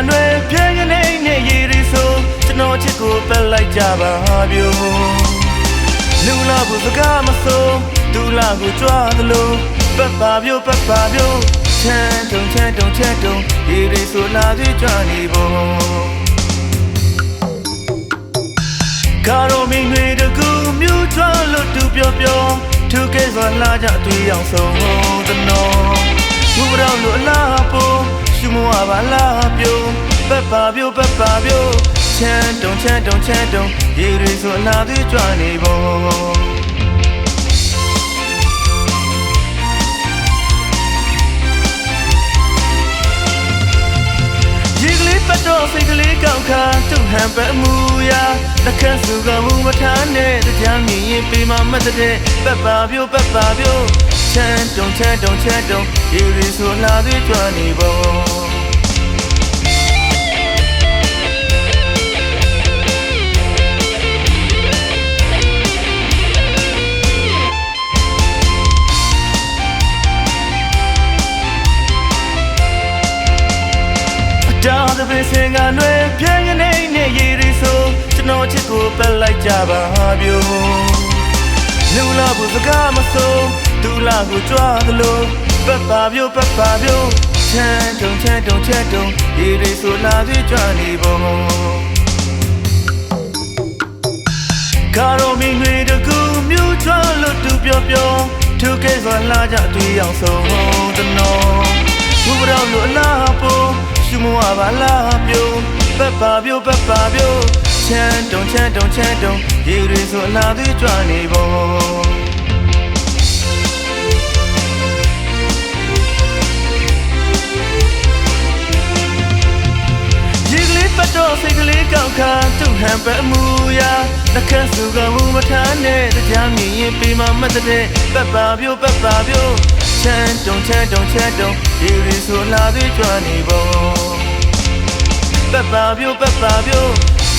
နွယ်ပြင်းကနေနဲ့ရည်ရီဆိုကျွန်တော်ချစ်ကိုပက်လိုက်ကြပါဗျိုလူလာဘူးစကားမဆိုဒူလာကိုကြွားသလိုပက်ပါဗျိုချမ်းတုံရည်ရီဆိုလာပြီးကြွနေဖို့ကာရိုမင်းတွေတကူမြူချွာလို့တူပြောသူကဲစွာလာကြတွေ့အောင်ဆုံးသနော်ဘူရောလို့လာဖို့ရှူမွားပါလားပြိုပက်ပါဗျိုချမ်းတုံရည်ရီဆိုလာပြီးကြွနေဖို့ပတ်တော့စိတ်ကလေးကောက်ခါသူ့ဟန်ပဲမူရာလက်ခတ်စုကမှုမထားနဲ့တရားမြင်ရင်ပေးမှမတ်တဲ့ပက်ပါဗျိုချမ်းတုံရည်ရီဆိုလာပြီးကြွနေဖို့ဒါသပင်စင်ကနွယ်ပြင်းကနေနဲ့ရည်ရီဆိုကျွန်တော်ချစ်ကိုပက်လိုက်ကြပါဗျိုလူလာဘူးစကားမဆိုဒူလာကိုကြွားသလိုပက်ပါဗျိုချမ်းတုံရည်ရီဆိုလာပြီးကြွနေဖို့ကာရိုမင်းတွေတကူမြူချွာလို့တူပြောသူကဲစွာလာကြတွေ့အောင်ဆုံးသနော်ဘူရောလို့လာဖို့ရှူမွားပါလားပြိုပက်ပါဗျိုချမ်းတုံရည်ရီဆိုလာပြီးကြွနေဖို့ပတ်တော့စိတ်ကလေးကောက်ခါသူ့ဟန်ပဲမူရာလက်ခတ်စုကမှုမထားနဲ့တရားမြင်ရင်ပေးမှမတ်တဲ့ပက်ပါဗျိုချမ်းတုံရည်ရီဆိုလာပြီးကြွနေဖို့ပက်ပါဗျို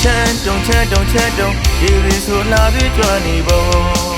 ချမ်းတုံရည်ရီဆိုလာပြီးကြွနေဖို့